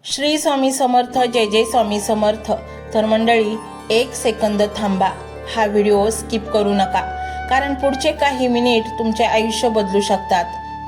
श्री स्वामी समर्थ, जय जय स्वामी समर्थ। तर मंडळी, एक सेकंद थांबा, हा व्हिडिओ स्किप करू नका, कारण पुढचे काही मिनिट तुमचे आयुष्य बदलू शकतात।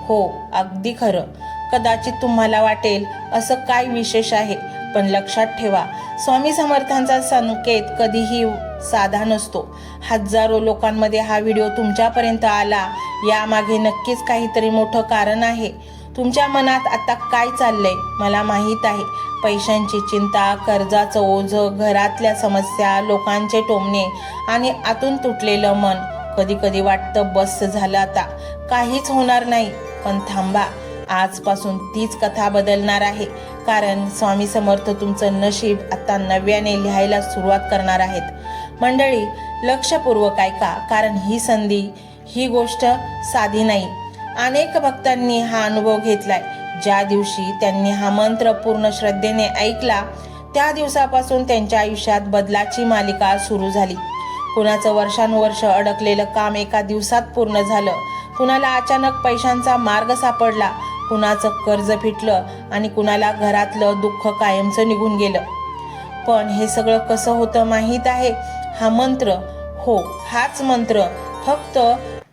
हो, अगदी खरं। कदाचित तुम्हाला वाटेल असं काय विशेष आहे, पण लक्षात ठेवा, स्वामी समर्थांचा संकेत कधीही साधा नसतो। हजारो लोकांमध्ये हा व्हिडिओ तुमच्यापर्यंत आला, यामागे नक्कीच काहीतरी मोठं कारण आहे। तुमच्या मनात आता काय चाललंय मला माहीत आहे। पैशांची चिंता, कर्जाचं ओझं, घरातल्या समस्या, लोकांचे टोमणे आणि आतून तुटलेलं मन। कधी कधी वाटतं बस झालं, आता काहीच होणार नाही। पण थांबा, आजपासून तीच कथा बदलणार आहे, कारण स्वामी समर्थ तुमचं नशीब आता नव्याने लिहायला सुरुवात करणार आहेत। मंडळी, लक्षपूर्वक ऐका, कारण ही संधी, ही गोष्ट साधी नाही। अनेक भक्तांनी हा अनुभव घेतलाय। ज्या दिवशी त्यांनी हा मंत्र पूर्ण श्रद्धेने ऐकला, त्या दिवसापासून त्यांच्या आयुष्यात बदलाची मालिका सुरू झाली। कुणाचं वर्षानुवर्ष अडकलेलं काम एका दिवसात पूर्ण झालं, कुणाला अचानक पैशांचा मार्ग सापडला, कुणाचं कर्ज फिटलं आणि कुणाला घरातलं दुःख कायमचं निघून गेलं। पण हे सगळं कसं होतं माहीत आहे? हा मंत्र, हो हाच मंत्र, फक्त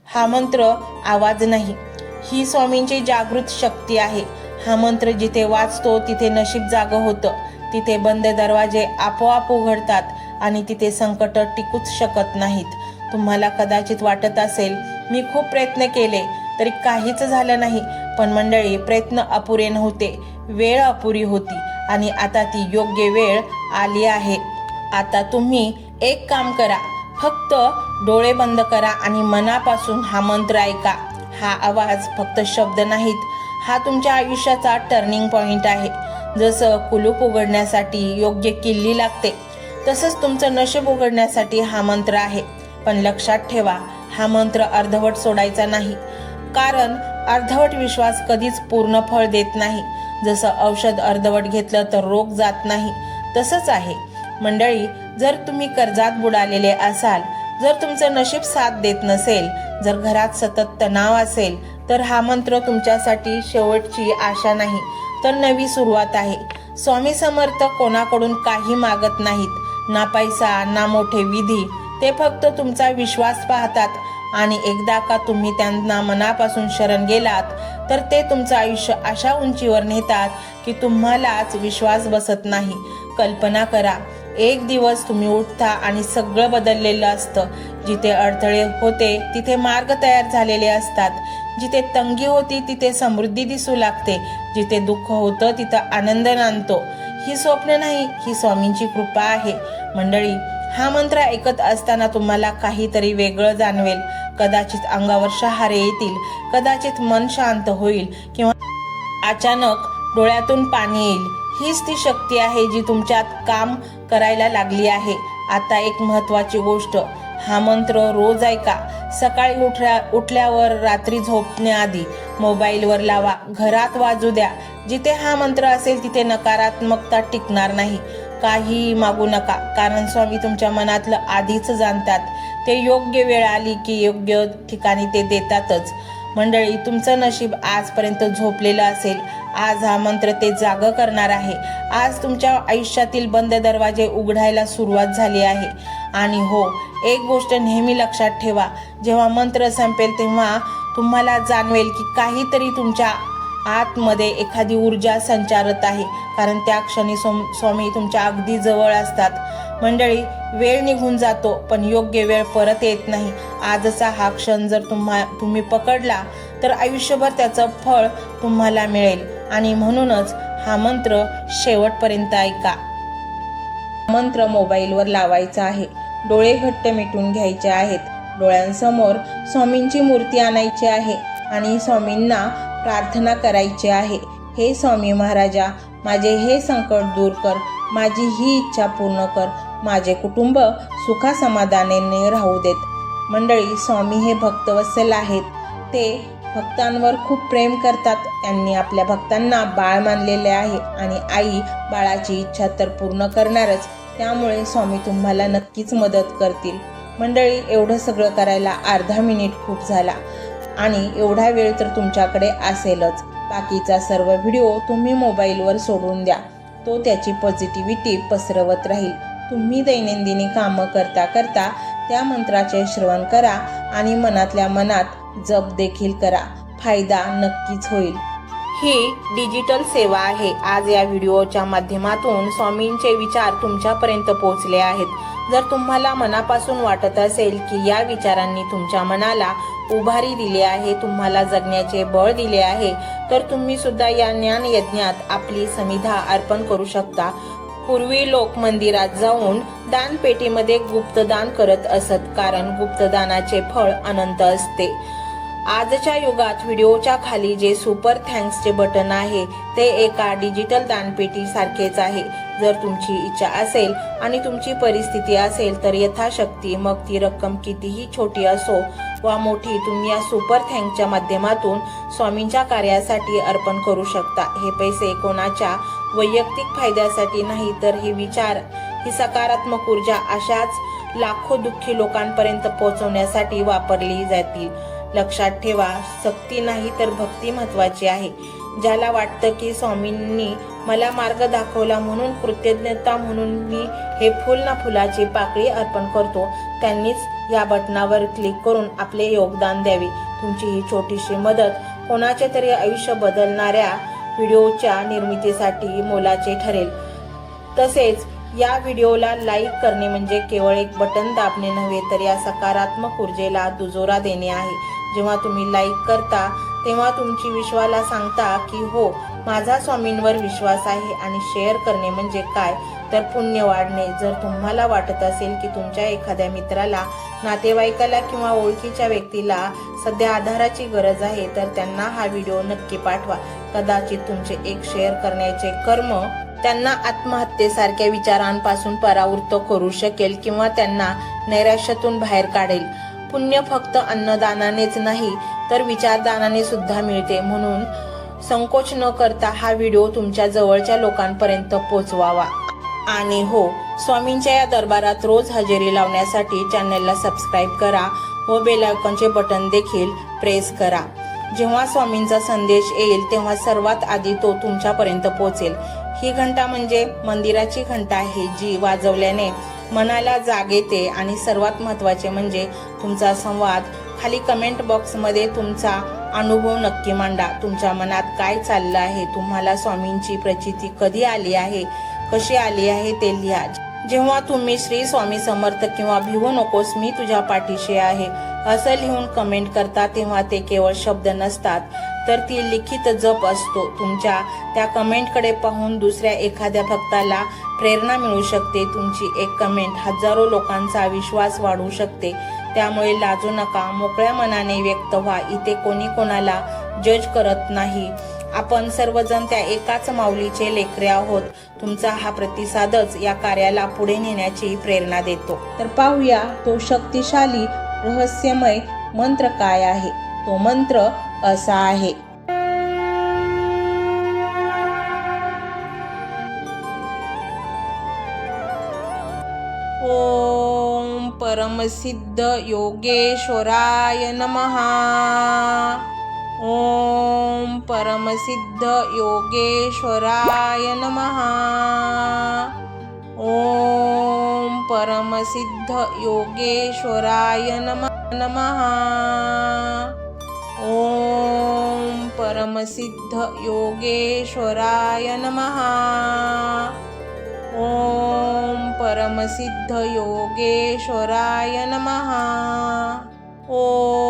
हा मंत्र आवाज नाही, ही स्वामींची जागृत शक्ती आहे। हा मंत्र जिथे वाचतो तिथे नशीब जागं होतं, तिथे बंद दरवाजे आपोआप उघडतात आणि तिथे संकट टिकूच शकत नाहीत। तुम्हाला कदाचित वाटत असेल, मी खूप प्रयत्न केले तरी काहीच झालं नाही। पण मंडळी, प्रयत्न अपुरे नव्हते, वेळ अपुरी होती आणि आता ती योग्य वेळ आली आहे। आता तुम्ही एक काम करा, फक्त डोळे बंद करा आणि मनापासून हा मंत्र ऐका। हा आवाज फक्त शब्द नाहीत, हा तुमच्या आयुष्याचा टर्निंग पॉइंट आहे। जसं कुलूप उघडण्यासाठी योग्य किल्ली लागते, तसंच तुमचं नशीब उघडण्यासाठी हा मंत्र आहे। पण लक्षात ठेवा, हा मंत्र अर्धवट सोडायचा नाही, कारण अर्धवट विश्वास कधीच पूर्ण फळ देत नाही। जसं औषध अर्धवट घेतलं तर रोग जात नाही, तसंच आहे। मंडळी, जर तुम्ही कर्जात बुडालेले असाल, जर तुमचं नशीब साथ देत नसेल, जर घरात सतत तणाव असेल, तर हा मंत्र तुमच्यासाठी शेवटची आशा नाही, तर नवी सुरुवात आहे। स्वामी समर्थ कोणाकडून काही मागत नाहीत, ना पैसा ना मोठे विधी, ते फक्त तुमचा विश्वास पाहतात। आणि एकदा का तुम्ही त्यांना मनापासून शरण गेलात, तर ते तुमचं आयुष्य अशा उंचीवर नेतात की तुम्हालाच विश्वास बसत नाही। कल्पना करा, एक दिवस तुम्ही उठता आणि सगळं बदललेलं असतं। जिथे अडथळे होते तिथे मार्ग तयार झालेले असतात, जिथे तंगी होती तिथे समृद्धी दिसू लागते, जिथे दुःख होतं तिथं आनंद नांदतो। ही स्वप्न नाही, ही स्वामींची कृपा आहे। मंडळी, हा मंत्र ऐकत असताना तुम्हाला काहीतरी वेगळं जाणवेल। कदाचित अंगावर शहारे येतील, कदाचित मन शांत होईल, किंवा अचानक डोळ्यातून पाणी येईल। हीच ती शक्ती आहे जी तुमच्यात काम करायला लागली आहे। आता एक महत्त्वाची गोष्ट, हा मंत्र रोज ऐका। सकाळी उठल्यावर, रात्री झोपण्याआधी, मोबाईलवर लावा, घरात वाजू द्या। जिथे हा मंत्र असेल तिथे नकारात्मकता टिकणार नाही। काही मागू नका, कारण स्वामी तुमच्या मनातलं आधीच जाणतात। ते योग्य वेळ आली की योग्य ठिकाणी ते देतातच। मंडळी, तुमचं नशीब आजपर्यंत झोपलेलं असेल, आज हा मंत्र ते जागं करणार आहे। आज तुमच्या आयुष्यातील बंद दरवाजे उघडायला सुरुवात झाली आहे। आणि हो, एक गोष्ट नेहमी लक्षात ठेवा, जेव्हा मंत्र संपेल तेव्हा तुम्हाला जाणवेल की काहीतरी तुमच्या आतमध्ये एखादी ऊर्जा संचारत आहे, कारण त्या क्षणी स्वामी तुमच्या अगदी जवळ असतात। मंडळी, वेळ निघून जातो, पण योग्य वेळ परत येत नाही। आजचा हा क्षण जर तुम्ही पकडला, तर आयुष्यभर त्याचं फळ तुम्हाला मिळेल। आणि म्हणूनच हा मंत्र शेवटपर्यंत ऐका। मंत्र मोबाईलवर लावायचा आहे, डोळे घट्ट मिटून घ्यायचे आहेत, डोळ्यांसमोर स्वामींची मूर्ती आणायची आहे आणि स्वामींना प्रार्थना करायची आहे। हे स्वामी महाराजा, माझे हे संकट दूर कर, माझी ही इच्छा पूर्ण कर, माझे कुटुंब सुखासमाधानाने राहू देत। मंडळी, स्वामी हे भक्तवत्सल आहेत, ते भक्तांवर खूप प्रेम करतात। त्यांनी आपल्या भक्तांना बाळ मानलेले आहे आणि आई बाळाची इच्छा तर पूर्ण करणारच, त्यामुळे स्वामी तुम्हाला नक्कीच मदत करतील। मंडळी, एवढं सगळं करायला अर्धा मिनिट खूप झाला आणि एवढा वेळ तर तुमच्याकडे असेलच। बाकीचा सर्व व्हिडिओ तुम्ही मोबाईलवर सोडून द्या। तो त्याची पॉझिटिव्हिटी पसरवत राहील. तुम्ही दैनंदिनी कामं करता करता त्या मंत्राचे श्रवण करा आणि मनातल्या मनात जप देखील करा. फायदा नक्कीच होईल. ही डिजिटल सेवा आहे. आज या व्हिडिओच्या माध्यमातून स्वामींचे विचार तुमच्यापर्यंत पोहोचले आहेत. जर तुम्हाला मनापासून वाटत असेल की या विचारांनी तुमच्या मनाला उभारी दिली आहे, तुम्हाला जगण्याचे बळ दिले आहे, तर तुम्ही सुद्धा या ज्ञान यज्ञात आपली समिधा अर्पण करू शकता. पूर्वी लोक मंदिरात जाऊन दानपेटीमध्ये गुप्तदान करत असत, कारण गुप्तदानाचे फळ अनंत असते. आजच्या युगात व्हिडिओच्या खाली जे सुपर थँक्सचे बटन आहे ते एका डिजिटल दानपेटी सारखेच आहे. जर तुमची इच्छा असेल आणि तुमची परिस्थिती असेल तर यथाशक्ती, मग ती रक्कम कितीही छोटी असो वा मोठी, तुम्ही या सुपर थँक्सच्या माध्यमातून स्वामींच्या कार्यासाठी अर्पण करू शकता. हे पैसे कोणाच्या वैयक्तिक फायद्यासाठी नाही, तर हे विचार, ही सकारात्मक ऊर्जा अशाच लाखो दुःखी लोकांपर्यंत पोहोचवण्यासाठी वापरली जातील. लक्षात ठेवा, सक्ती नाही तर भक्ती महत्वाची आहे. ज्याला वाटतं की स्वामींनी मला मार्ग दाखवला म्हणून कृतज्ञता म्हणून मी हे फुल ना फुलाची पाकळी अर्पण करतो, त्यांनीच या बटनावर क्लिक करून आपले योगदान द्यावे. तुमची ही छोटीशी मदत कोणाचे तरी आयुष्य बदलणाऱ्या व्हिडिओच्या निर्मितीसाठी मोलाचे ठरेल. तसेच या व्हिडिओला लाईक करणे म्हणजे केवळ एक बटन दाबणे नव्हे, तर या सकारात्मक ऊर्जेला दुजोरा देणे आहे. जेव्हा तुम्ही लाईक करता तेव्हा तुमची विश्वाला सांगता की हो, माझा स्वामींवर विश्वास आहे. आणि शेअर करणे म्हणजे काय, तर पुण्य वाढणे. जर तुम्हाला वाटत असेल की तुमच्या एखाद्या मित्राला, नातेवाईकाला किंवा ओळखीच्या व्यक्तीला सध्या आधाराची गरज आहे, तर त्यांना हा व्हिडिओ नक्की पाठवा. कदाचित तुमचे एक शेअर करण्याचे कर्म त्यांना आत्महत्येसारख्या विचारांपासून परावृत्त करू शकेल किंवा त्यांना नैराश्यातून बाहेर काढेल. पुण्य फक्त अन्नदानानेच नाही तर विचारदानाने सुद्धा मिळते. म्हणून संकोच न करता हा व्हिडिओ तुमच्या जवळच्या लोकांपर्यंत पोहोचवावा. आणि हो, स्वामींच्या या दरबारात रोज हजेरी लावण्यासाठी चॅनलला सबस्क्राईब करा व बेल आयकॉनचे बटन देखील प्रेस करा. जेव्हा स्वामींचा संदेश येईल तेव्हा सर्वात आधी तो तुमच्यापर्यंत पोहोचेल. ही घंटा म्हणजे मंदिराची घंटा आहे, जी वाजवल्याने मनाला जाग येते. आणि सर्वात महत्त्वाचे म्हणजे तुमचा संवाद. खाली कमेंट बॉक्समध्ये तुमचा अनुभव नक्की मांडा. तुमच्या मनात काय चाललं आहे, तुम्हाला स्वामींची प्रचिती कधी आली आहे, कशी आली आहे ते लिहा. जेव्हा तुम्ही श्री स्वामी समर्थ किंवा भिवू नकोस मी तुझ्या पाठीशी आहे असं लिहून कमेंट करता, तेव्हा ते केवळ शब्द नसतात, तर ती लिखित जप असतो. तुमच्या त्या कमेंटकडे पाहून दुसऱ्या एखाद्या भक्ताला प्रेरणा मिळू शकते. तुमची एक कमेंट हजारो लोकांचा विश्वास वाढवू शकते. त्यामुळे लाजू नका, मोकळ्या मनाने व्यक्त व्हा. इथे कोणी कोणाला जज करत नाही. आपण सर्वजण त्या एकाच माऊलीचे लेकरे आहोत. तुमचा हा प्रतिसादच या कार्याला पुढे नेण्याची प्रेरणा देतो. तर पाहूया तो शक्तिशाली रहस्यमय मंत्र काय आहे. तो मंत्र असा आहे. ओम परमसिद्ध योगेश्वराय नमः. ओम परमसिद्ध योगेश्वराय नमः. ओम परमसिद्ध योगेश्वराय नमः. ओम परमसिद्ध योगेश्वराय नमः. ओम परमसिद्ध योगेश्वराय नमः.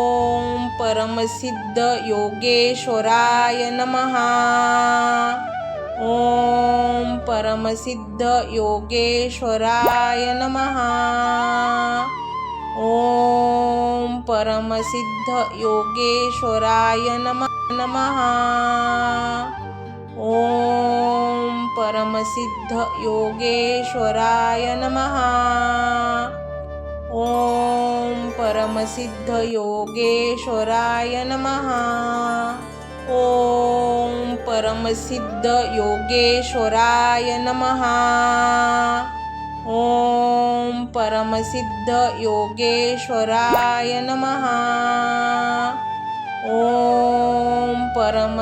ओम परमसिद्ध योगेश्वराय नमः. ओम परमसिद्ध योगेश्वराय नमः. ओम परमसिद्ध योगेश्वराय नमः. ओम परमसिद्ध योगेश्वराय नमः. ओम परमसिद्ध योगेश्वराय नमः. ओम परमसिद्ध योगेश्वराय नमः. ओम परमसिद्ध योगेश्वराय नमः. ओम परमसिद्ध